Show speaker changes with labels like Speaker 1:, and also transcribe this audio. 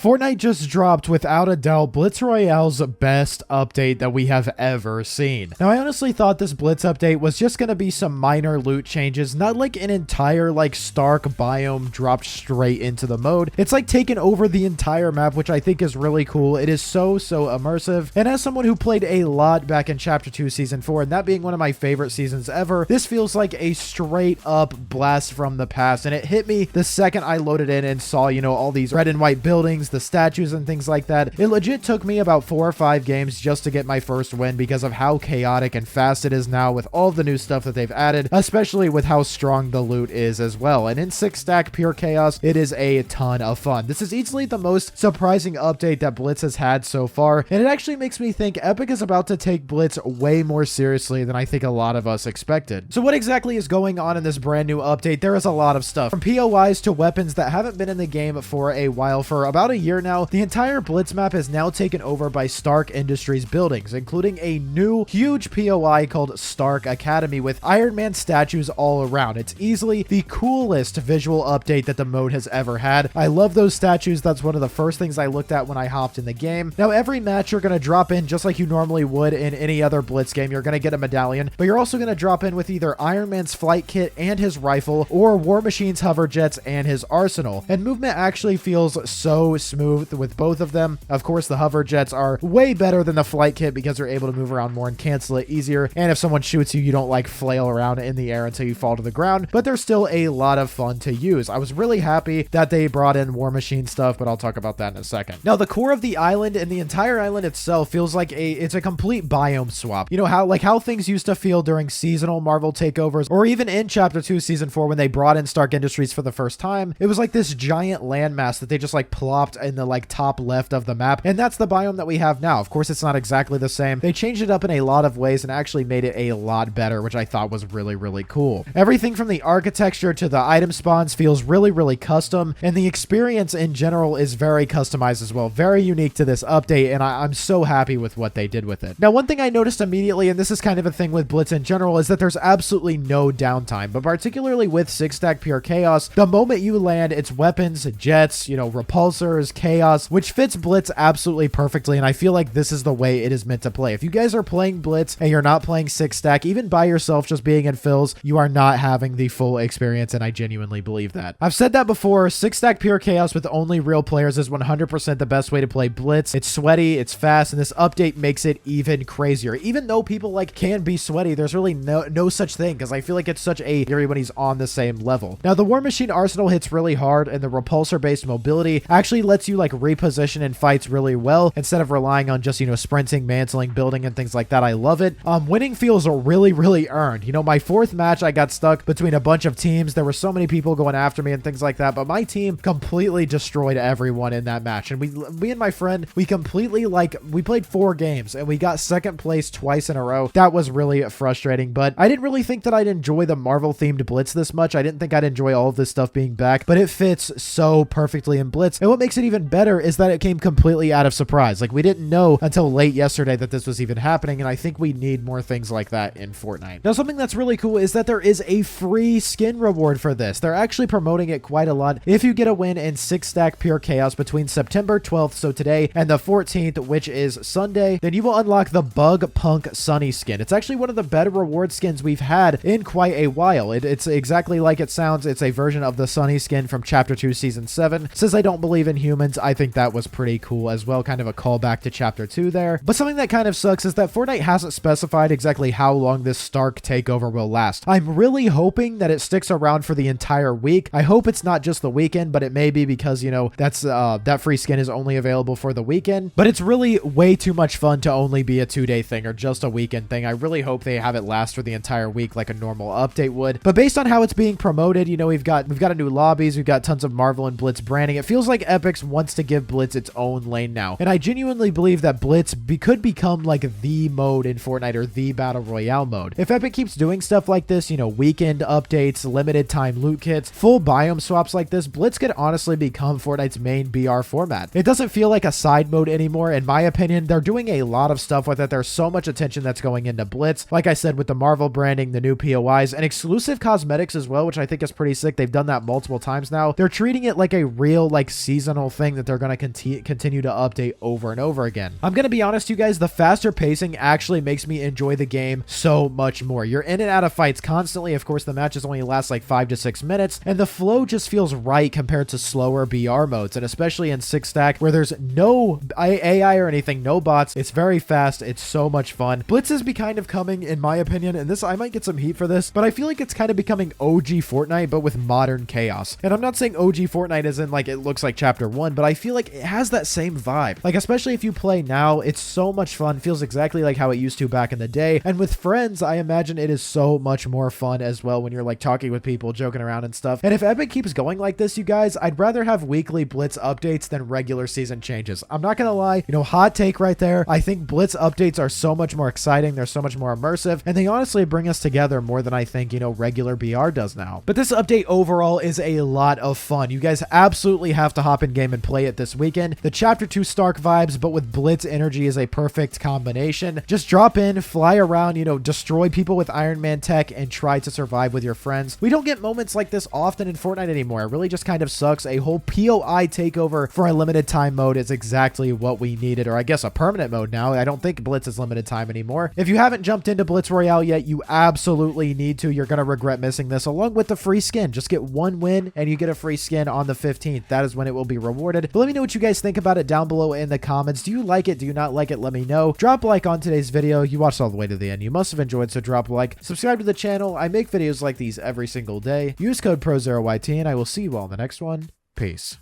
Speaker 1: Fortnite just dropped, without a doubt, Blitz Royale's best update that we have ever seen. Now, I honestly thought this Blitz update was just going to be some minor loot changes, not like an entire Stark biome dropped straight into the mode. It's like taking over the entire map, which I think is really cool. It is so immersive, and as someone who played a lot back in Chapter 2 Season 4, and that being one of my favorite seasons ever, this feels like a straight up blast from the past, and it hit me the second I loaded in and saw, all these red and white buildings, the statues and things like that. It legit took me about 4 or 5 games just to get my first win because of how chaotic and fast it is now with all the new stuff that they've added, especially with how strong the loot is as well. And in 6-stack pure chaos, it is a ton of fun. This is easily the most surprising update that Blitz has had so far, and it actually makes me think Epic is about to take Blitz way more seriously than I think a lot of us expected. So what exactly is going on in this brand new update? There is a lot of stuff, from POIs to weapons that haven't been in the game for a while. For about a year now, the entire Blitz map is now taken over by Stark Industries buildings, including a new huge POI called Stark Academy with Iron Man statues all around. It's easily the coolest visual update that the mode has ever had. I love those statues. That's one of the first things I looked at when I hopped in the game. Now, every match you're going to drop in just like you normally would in any other Blitz game. You're going to get a medallion, but you're also going to drop in with either Iron Man's flight kit and his rifle, or War Machine's hover jets and his arsenal. And movement actually feels so smooth with both of them. Of course, the hover jets are way better than the flight kit because you're able to move around more and cancel it easier. And if someone shoots you, you don't flail around in the air until you fall to the ground, but they're still a lot of fun to use. I was really happy that they brought in War Machine stuff, but I'll talk about that in a second. Now, the core of the island and the entire island itself feels like it's a complete biome swap. How things used to feel during seasonal Marvel takeovers, or even in Chapter 2 Season 4 when they brought in Stark Industries for the first time. It was like this giant landmass that they just plopped in the top left of the map, and that's the biome that we have now. Of course, it's not exactly the same. They changed it up in a lot of ways and actually made it a lot better, which I thought was really cool. Everything from the architecture to the item spawns feels really custom, and the experience in general is very customized as well. Very unique to this update, and I'm so happy with what they did with it. Now, one thing I noticed immediately, and this is kind of a thing with Blitz in general, is that there's absolutely no downtime, but particularly with 6-stack pure chaos, the moment you land, it's weapons, jets, repulsors, chaos, which fits Blitz absolutely perfectly, and I feel like this is the way it is meant to play. If you guys are playing Blitz and you're not playing 6-stack, even by yourself, just being in fills, you are not having the full experience, and I genuinely believe that. I've said that before, 6-stack pure chaos with only real players is 100% the best way to play Blitz. It's sweaty, it's fast, and this update makes it even crazier. Even though people can be sweaty, there's really no such thing, because I feel like it's such a theory when he's on the same level. Now, the War Machine arsenal hits really hard, and the repulsor-based mobility actually lets you reposition in fights really well instead of relying on just, sprinting, mantling, building, and things like that. I love it. Winning feels really earned. My 4th match, I got stuck between a bunch of teams. There were so many people going after me and things like that, but my team completely destroyed everyone in that match. And me and my friend, we completely we played 4 games and we got 2nd place twice in a row. That was really frustrating, but I didn't really think that I'd enjoy the Marvel themed Blitz this much. I didn't think I'd enjoy all of this stuff being back, but it fits so perfectly in Blitz. And what makes it even better is that it came completely out of surprise. We didn't know until late yesterday that this was even happening, and I think we need more things like that in Fortnite. Now, something that's really cool is that there is a free skin reward for this. They're actually promoting it quite a lot. If you get a win in 6-stack pure chaos between September 12th, so today, and the 14th, which is Sunday, then you will unlock the Bug Punk Sunny skin. It's actually one of the better reward skins we've had in quite a while. It's exactly like it sounds. It's a version of the Sunny skin from Chapter 2 Season 7. Since I don't believe in humans, I think that was pretty cool as well, kind of a callback to Chapter 2 there. But something that kind of sucks is that Fortnite hasn't specified exactly how long this Stark takeover will last. I'm really hoping that it sticks around for the entire week. I hope it's not just the weekend, but it may be because, that free skin is only available for the weekend. But it's really way too much fun to only be a 2-day thing or just a weekend thing. I really hope they have it last for the entire week like a normal update would. But based on how it's being promoted, we've got a new lobbies, we've got tons of Marvel and Blitz branding. It feels like Epic wants to give Blitz its own lane now. And I genuinely believe that Blitz could become the mode in Fortnite, or the Battle Royale mode. If Epic keeps doing stuff like this, weekend updates, limited time loot kits, full biome swaps like this, Blitz could honestly become Fortnite's main BR format. It doesn't feel like a side mode anymore, in my opinion. They're doing a lot of stuff with it. There's so much attention that's going into Blitz. Like I said, with the Marvel branding, the new POIs, and exclusive cosmetics as well, which I think is pretty sick. They've done that multiple times now. They're treating it like a real, seasonal eternal thing that they're going to continue to update over and over again. I'm going to be honest, you guys, the faster pacing actually makes me enjoy the game so much more. You're in and out of fights constantly. Of course, the matches only last like 5 to 6 minutes, and the flow just feels right compared to slower BR modes, and especially in 6-stack where there's no AI or anything, no bots. It's very fast. It's so much fun. Blitz is kind of coming, in my opinion, and this, I might get some heat for this, but I feel like it's kind of becoming OG Fortnite, but with modern chaos. And I'm not saying OG Fortnite as in like it looks like chapter 1, but I feel like it has that same vibe. Like, especially if you play now, it's so much fun. Feels exactly like how it used to back in the day. And with friends, I imagine it is so much more fun as well when you're like talking with people, joking around and stuff. And if Epic keeps going like this, you guys, I'd rather have weekly Blitz updates than regular season changes. I'm not gonna lie, you know, hot take right there. I think Blitz updates are so much more exciting. They're so much more immersive, and they honestly bring us together more than I think, you know, regular BR does now. But this update overall is a lot of fun. You guys absolutely have to hop in game and play it this weekend. The chapter 2 Stark vibes, but with Blitz energy is a perfect combination. Just drop in, fly around, you know, destroy people with Iron Man tech, and try to survive with your friends. We don't get moments like this often in Fortnite anymore. It really just kind of sucks. A whole POI takeover for a limited time mode is exactly what we needed, or I guess a permanent mode now. I don't think Blitz is limited time anymore. If you haven't jumped into Blitz Royale yet, you absolutely need to. You're going to regret missing this, along with the free skin. Just get one win and you get a free skin on the 15th. That is when it will be rewarded. But let me know what you guys think about it down below in the comments. Do you like it? Do you not like it? Let me know. Drop a like on today's video. You watched all the way to the end. You must have enjoyed, so drop a like. Subscribe to the channel. I make videos like these every single day. Use code PROZEROYT, and I will see you all in the next one. Peace.